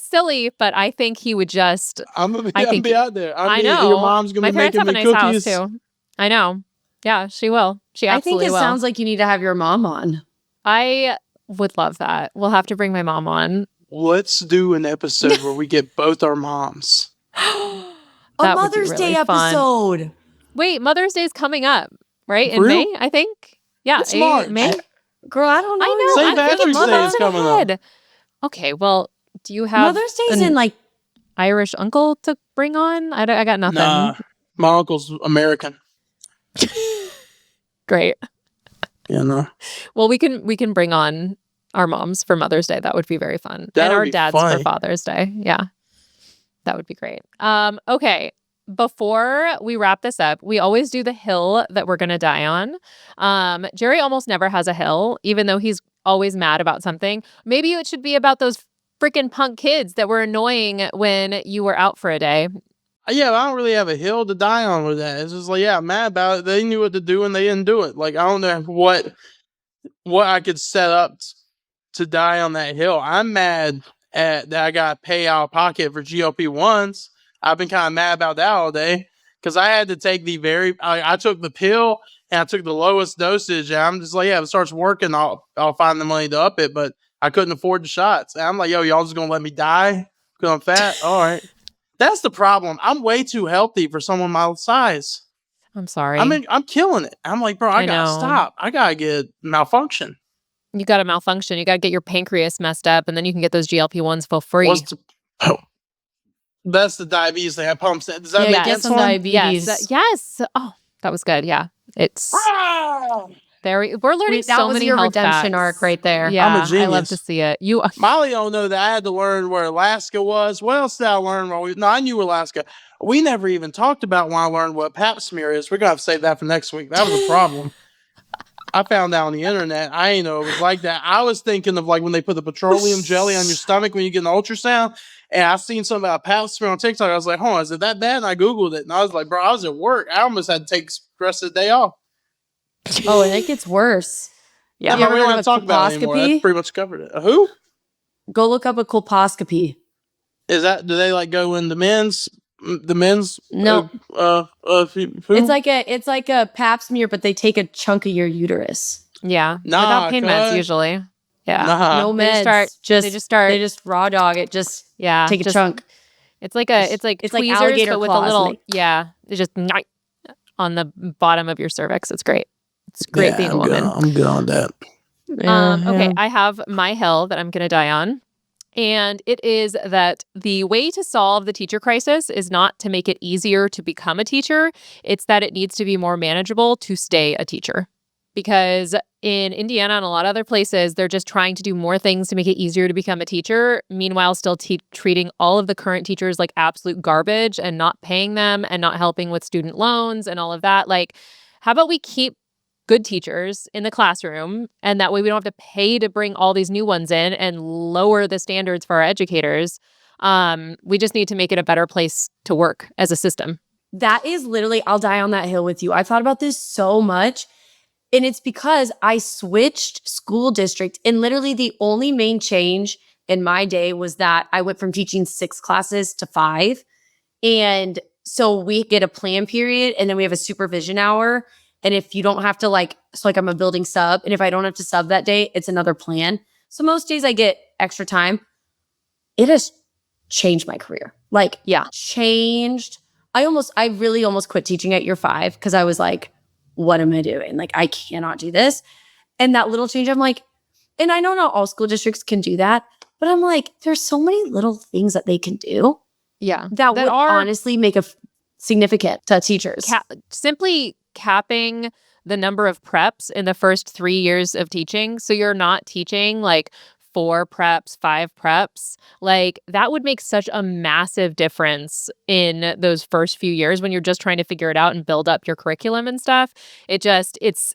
silly, but I think he would just. I'm going to be out there. I know. Your mom's going to be making me cookies. My parents have a nice house, too. I know. Yeah, she will. She absolutely will. I think it sounds like you need to have your mom on. I would love that. We'll have to bring my mom on. Let's do an episode where we get both our moms. A Mother's Day episode. Wait, Mother's Day is coming up, right? In Real? May, I think. Yeah, it's March. May. Girl, I don't know. I know. St. Patrick's Day is coming up. Okay, well, do you have Mother's Day is in like Irish uncle to bring on? I got nothing. Nah, my uncle's American. Great. Yeah, no. Well, we can bring on our moms for Mother's Day. That would be very fun. And our dads for Father's Day. Yeah. That would be great. Okay. Before we wrap this up, we always do the hill that we're going to die on. Gerry almost never has a hill, even though he's always mad about something. Maybe it should be about those freaking punk kids that were annoying when you were out for a day. Yeah, I don't really have a hill to die on with that. It's just like, yeah, I'm mad about it. They knew what to do and they didn't do it. Like, I don't know what I could set up to die on that hill. I'm mad at that I got to pay out of pocket for GLP-1s. I've been kind of mad about that all day because I had to take I took the pill and I took the lowest dosage. And I'm just like, yeah, if it starts working, I'll find the money to up it. But I couldn't afford the shots. And I'm like, yo, y'all just going to let me die because I'm fat? All right. That's the problem. I'm way too healthy for someone my size. I'm sorry. I mean, I'm killing it. I'm like, bro, I got to stop. I got to get malfunction. You got to malfunction. You got to get your pancreas messed up and then you can get those GLP-1s for free. That's the diabetes they have pumps. Does that make sense? Diabetes. Yes. Oh, that was good. Yeah. It's we're learning so many your health redemption facts. arc right there. Yeah, I'm a genius. I love to see it. Molly don't know that I had to learn where Alaska was. What else did I learn? I knew Alaska. We never even talked about when I learned what pap smear is. We're going to have to save that for next week. That was a problem. I found out on the internet. I ain't know it was like that. I was thinking of like when they put the petroleum jelly on your stomach when you get an ultrasound. And I seen something about pap smear on TikTok. I was like, hold on, is it that bad? And I Googled it. And I was like, bro, I was at work. I almost had to take the rest of the day off. Oh, and it gets worse. Yeah. We don't have to talk about it anymore. That's pretty much covered it. Who? Go look up a colposcopy. Is that, do they like go in the men's? No. Who? It's like a pap smear, but they take a chunk of your uterus. Yeah. Without pain meds usually. Yeah. No meds. They just raw dog it. Just take a chunk. It's like tweezers, alligator but with claws, a little it's just on the bottom of your cervix. It's great. It's great being a woman. I'm good on that. Okay, I have my hill that I'm going to die on. And it is that the way to solve the teacher crisis is not to make it easier to become a teacher. It's that it needs to be more manageable to stay a teacher. Because in Indiana and a lot of other places, they're just trying to do more things to make it easier to become a teacher. Meanwhile, still treating all of the current teachers like absolute garbage and not paying them and not helping with student loans and all of that. Like, how about we keep good teachers in the classroom, and that way we don't have to pay to bring all these new ones in and lower the standards for our educators. We just need to make it a better place to work as a system. That is literally, I'll die on that hill with you. I thought about this so much, and it's because I switched school district, and literally the only main change in my day was that I went from teaching 6 classes to 5. And so we get a plan period, and then we have a supervision hour. And if you don't have to I'm a building sub, and if I don't have to sub that day, it's another plan. So most days I get extra time. It has changed my career. Changed. I really almost quit teaching at year 5 because I was like, what am I doing? Like, I cannot do this. And that little change, I'm like, and I know not all school districts can do that, but I'm like, there's so many little things that they can do that would honestly make a significant to teachers. Simply capping the number of preps in the first 3 years of teaching. So you're not teaching like 4 preps, 5 preps. Like that would make such a massive difference in those first few years when you're just trying to figure it out and build up your curriculum and stuff. It's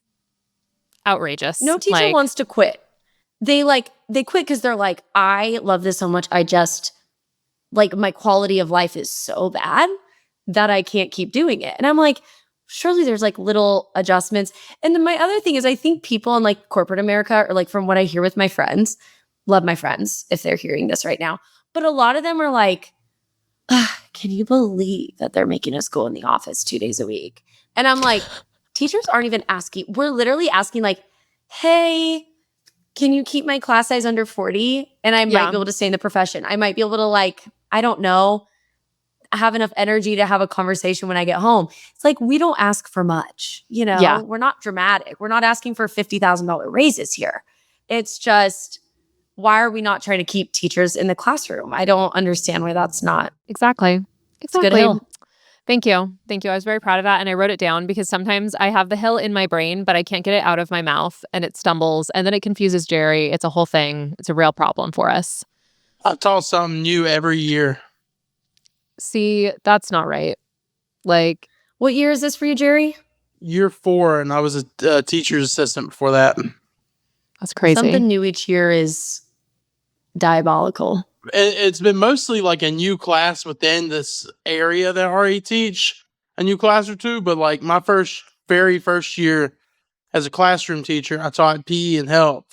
outrageous. No teacher wants to quit. They quit because they're like, I love this so much. I just like my quality of life is so bad that I can't keep doing it. And I'm like, surely there's like little adjustments. And then my other thing is I think people in like corporate America, or like from what I hear with my friends, love my friends if they're hearing this right now, but a lot of them are like, can you believe that they're making us go in the office 2 days a week? And I'm like, teachers aren't even asking. We're literally asking like, hey, can you keep my class size under 40? And I might be able to stay in the profession. I might be able to like, I don't know, have enough energy to have a conversation when I get home. It's like, we don't ask for much, you know? Yeah. We're not dramatic. We're not asking for $50,000 raises here. It's just, why are we not trying to keep teachers in the classroom? I don't understand why that's not. Exactly. It's a good hill. Thank you. Thank you. I was very proud of that. And I wrote it down because sometimes I have the hill in my brain, but I can't get it out of my mouth and it stumbles and then it confuses Gerry. It's a whole thing. It's a real problem for us. I taught something new every year. See, that's not right. Like, what year is this for you, Gerry? Year 4, and I was a teacher's assistant before that. That's crazy. Something new each year is diabolical. It's been mostly like a new class within this area that I already teach, a new class or two. But like my very first year as a classroom teacher, I taught PE and health,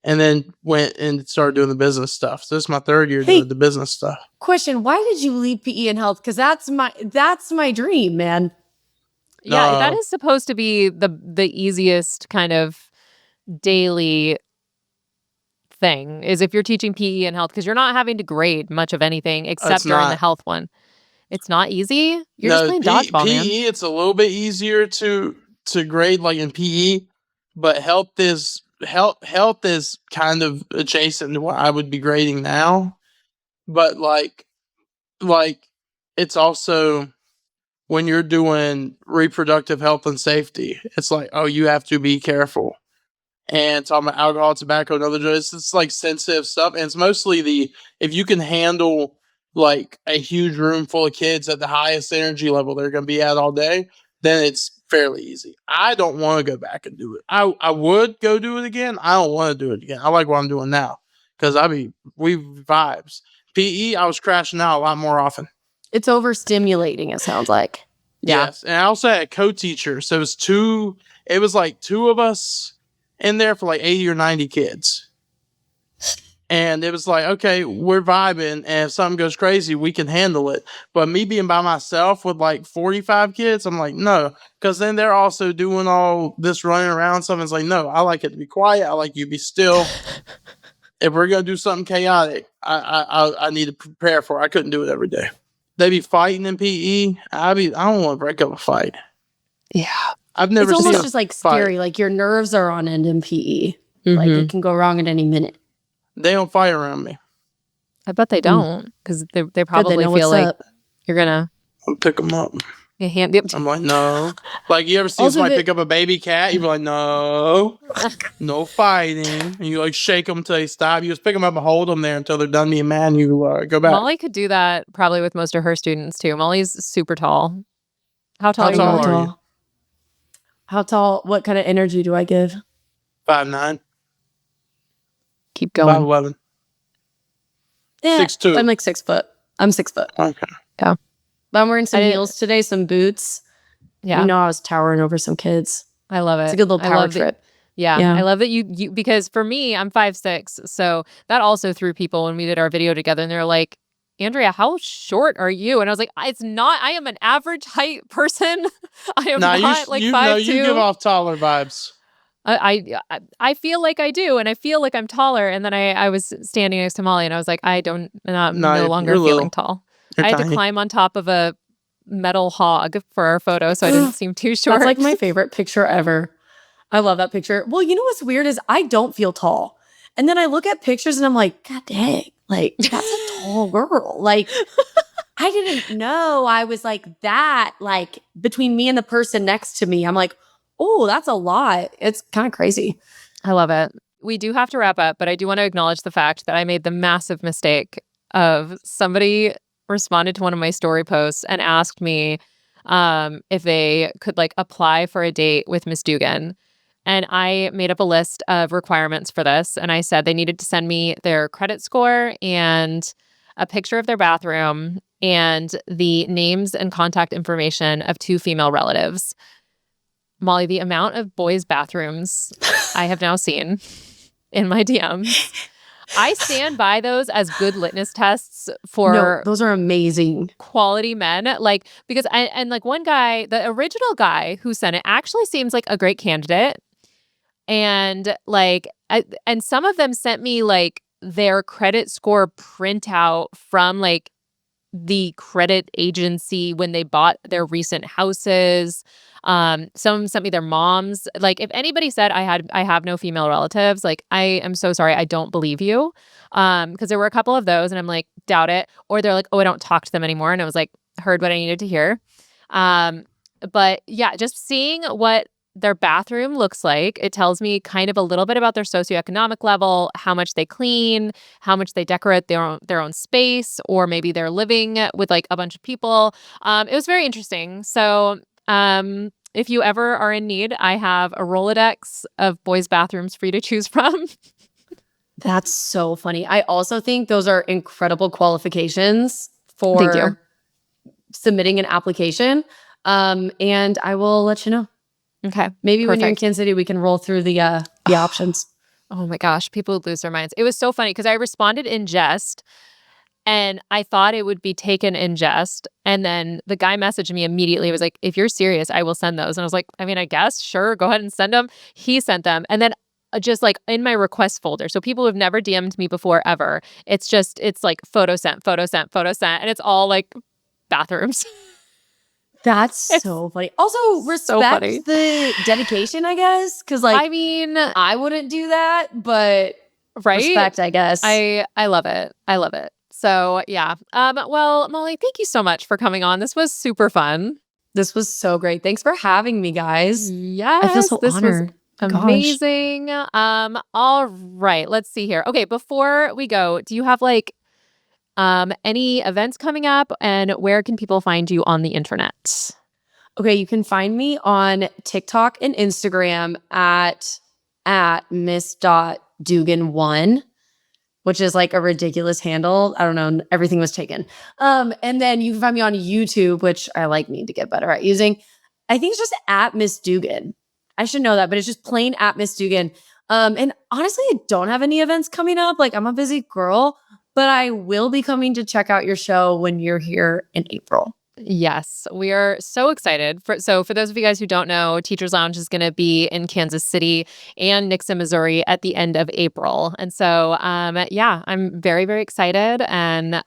and then went and started doing the business stuff. So this is my 3rd year doing the business stuff. Question: why did you leave PE and health? Because that's my dream, man. Yeah, that is supposed to be the easiest kind of daily thing is if you're teaching PE and health, because you're not having to grade much of anything except during the health one. It's not easy. You're just playing dodgeball, man. PE, it's a little bit easier to grade like in PE, but health is kind of adjacent to what I would be grading now. But like it's also when you're doing reproductive health and safety, it's like, oh, you have to be careful. And talking about alcohol, tobacco, and other drugs, it's like sensitive stuff. And it's mostly if you can handle like a huge room full of kids at the highest energy level they're going to be at all day, then it's fairly easy. I don't want to go back and do it. I would go do it again. I don't want to do it again. I like what I'm doing now because we vibes. PE, I was crashing out a lot more often. It's overstimulating, it sounds like. Yeah. Yes. And I also had a co-teacher. So it was like 2 of us in there for like 80 or 90 kids. And it was like, okay, we're vibing. And if something goes crazy, we can handle it. But me being by myself with like 45 kids, I'm like, no. Because then they're also doing all this running around stuff. And it's like, no, I like it to be quiet. I like you to be still. If we're going to do something chaotic, I need to prepare for it. I couldn't do it every day. They be fighting in PE. I don't want to break up a fight. Yeah. I've never It's seen almost just like scary. Like your nerves are on end in PE. Like it can go wrong at any minute. They don't fight around me. I bet they don't because they probably feel like you're gonna pick them up. I'm like, no. Like you ever see somebody pick up a baby cat? You be like, no, no fighting. And you like shake them until they stop. You just pick them up and hold them there until they're done being mad. And you go back. Molly could do that probably with most of her students too. Molly's super tall. How tall are you? How tall? What kind of energy do I give? 5'9". Keep going. 5'11". Yeah, 6'2". I'm like 6 foot. I'm 6 foot. Okay. Yeah. But I'm wearing some heels today, some boots. Yeah. You know, I was towering over some kids. I love it. It's a good little power trip. Yeah. I love that you because for me, I'm 5'6". So that also threw people when we did our video together and they're like, Andrea, how short are you? And I was like, it's not, I am an average height person. I am not like 5'2". No, you give off taller vibes. I feel like I do, and I feel like I'm taller. And then I was standing next to Molly, and I was like, I'm no longer feeling tall. I had to climb on top of a metal hog for our photo, so I didn't seem too short. That's like my favorite picture ever. I love that picture. Well, you know what's weird is I don't feel tall. And then I look at pictures and I'm like, God dang, like that's a tall girl. Like I didn't know I was like that, like between me and the person next to me. I'm like, oh, that's a lot. It's kind of crazy. I love it. We do have to wrap up, but I do want to acknowledge the fact that I made the massive mistake of somebody responded to one of my story posts and asked me if they could like apply for a date with Miss Dugan. And I made up a list of requirements for this. And I said they needed to send me their credit score and a picture of their bathroom and the names and contact information of 2 female relatives. Molly, the amount of boys' bathrooms I have now seen in my DMs, I stand by those as good litmus tests for those are amazing quality men. Like, because like one guy, the original guy who sent it actually seems like a great candidate. And like, and some of them sent me like their credit score printout from like the credit agency when they bought their recent houses. Some sent me their moms. Like, if anybody said I have no female relatives, like I am so sorry, I don't believe you. Because there were a couple of those, and I'm like, doubt it. Or they're like, oh, I don't talk to them anymore, and I was like, heard what I needed to hear. But yeah, just seeing what their bathroom looks like, it tells me kind of a little bit about their socioeconomic level, how much they clean, how much they decorate their own space, or maybe they're living with like a bunch of people. It was very interesting. So if you ever are in need, I have a Rolodex of boys' bathrooms for you to choose from. That's so funny. I also think those are incredible qualifications Thank you. for submitting an application. And I will let you know. Okay. Maybe when you're in Perfect. Kansas City, we can roll through the options. Oh my gosh, people would lose their minds. It was so funny because I responded in jest and I thought it would be taken in jest. And then the guy messaged me immediately. He was like, if you're serious, I will send those. And I was like, I mean, I guess, sure, go ahead and send them. He sent them. And then just like in my request folder. So people who have never DM'd me before ever, it's like photo sent, photo sent, photo sent. And it's all like bathrooms. That's so funny. Also, respect the dedication, I guess. Because, like, I mean, I wouldn't do that, but right? respect, I guess. I love it. I love it. So yeah. Well, Molly, thank you so much for coming on. This was super fun. This was so great. Thanks for having me, guys. Yes, I feel so this honored. was amazing. All right, let's see here. Okay, before we go, do you have like any events coming up, and where can people find you on the internet? Okay, you can find me on TikTok and Instagram at miss.dugan1, which is like a ridiculous handle. I don't know. Everything was taken. And then you can find me on YouTube, which I like need to get better at using. I think it's just at Miss Dugan. I should know that, but it's just plain at Miss Dugan. And honestly, I don't have any events coming up. Like, I'm a busy girl, but I will be coming to check out your show when you're here in April. Yes, we are so excited. For those of you guys who don't know, Teachers Lounge is going to be in Kansas City and Nixon, Missouri at the end of April. And so, yeah, I'm very, very excited. And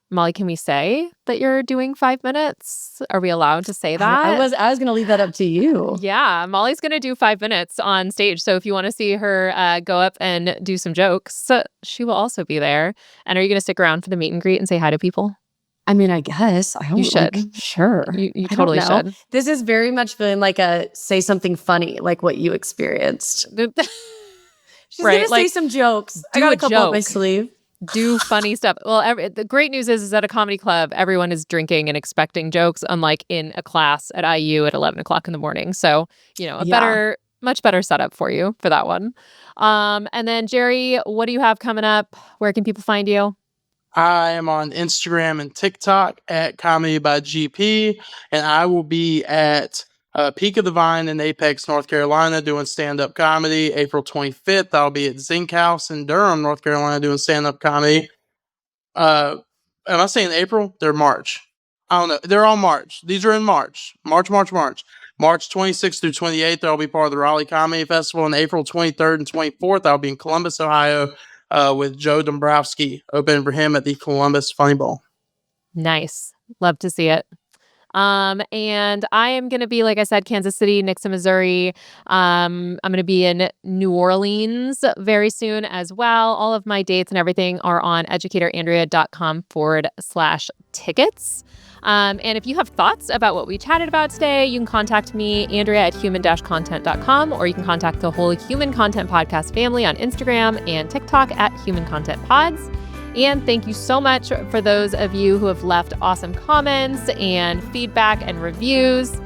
Molly, can we say that you're doing 5 minutes? Are we allowed to say that? I was going to leave that up to you. Yeah, Molly's going to do 5 minutes on stage. So if you want to see her go up and do some jokes, she will also be there. And are you going to stick around for the meet and greet and say hi to people? I mean, I guess. You should. Like, sure. You totally should. This is very much feeling like a say something funny, like what you experienced. She's right, going to like, say some jokes. I do got a a couple joke. up my sleeve. Do funny stuff. Well, the great news is at a comedy club, everyone is drinking and expecting jokes, unlike in a class at IU at 11 o'clock in the morning. So, much better setup for you for that one. And then Gerry, what do you have coming up? Where can people find you? I am on Instagram and TikTok at Comedy by GP, and I will be at Peak of the Vine in Apex, North Carolina, doing stand-up comedy. April 25th, I'll be at Zinc House in Durham, North Carolina, doing stand-up comedy. Am I saying April? They're March. I don't know. They're all March. These are in March. March 26th through 28th, I'll be part of the Raleigh Comedy Festival. And April 23rd and 24th, I'll be in Columbus, Ohio, with Joe Dombrowski, opening for him at the Columbus Funny Bowl. Nice. Love to see it. And I am going to be, like I said, Kansas City, Nixon, Missouri. I'm going to be in New Orleans very soon as well. All of my dates and everything are on educatorandrea.com/tickets. And if you have thoughts about what we chatted about today, you can contact me, Andrea, at human-content.com, or you can contact the whole Human Content Podcast family on Instagram and TikTok at Human Content Pods. And thank you so much for those of you who have left awesome comments and feedback and reviews.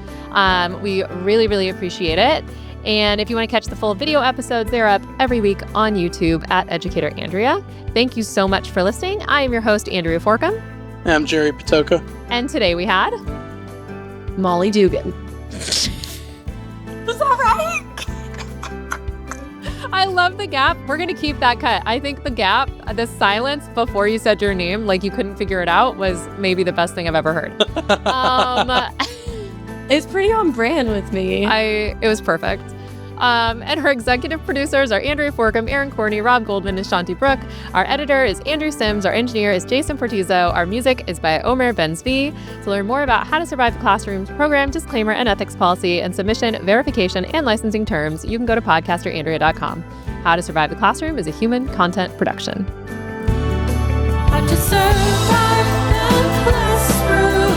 We really, really appreciate it. And if you want to catch the full video episodes, they're up every week on YouTube at Educator Andrea. Thank you so much for listening. I am your host, Andrea Forkham. I'm Gerry Patoka. And today we had Molly Dugan. Is that right? I love the gap. We're going to keep that cut. I think the gap, the silence before you said your name, like you couldn't figure it out, was maybe the best thing I've ever heard. It's pretty on brand with me. It was perfect. And her executive producers are Andrea Forkham, Aaron Corney, Rob Goldman, and Shanti Brooke. Our editor is Andrew Sims. Our engineer is Jason Portizo. Our music is by Omer Ben-Zvi. To learn more about How to Survive the Classroom program, disclaimer, and ethics policy, and submission, verification, and licensing terms, you can go to podcasterandrea.com. How to Survive the Classroom is a Human Content production. How to survive the classroom.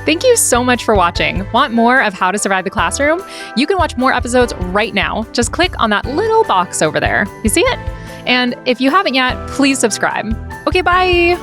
Thank you so much for watching. Want more of How to Survive the Classroom? You can watch more episodes right now. Just click on that little box over there. You see it? And if you haven't yet, please subscribe. Okay, bye.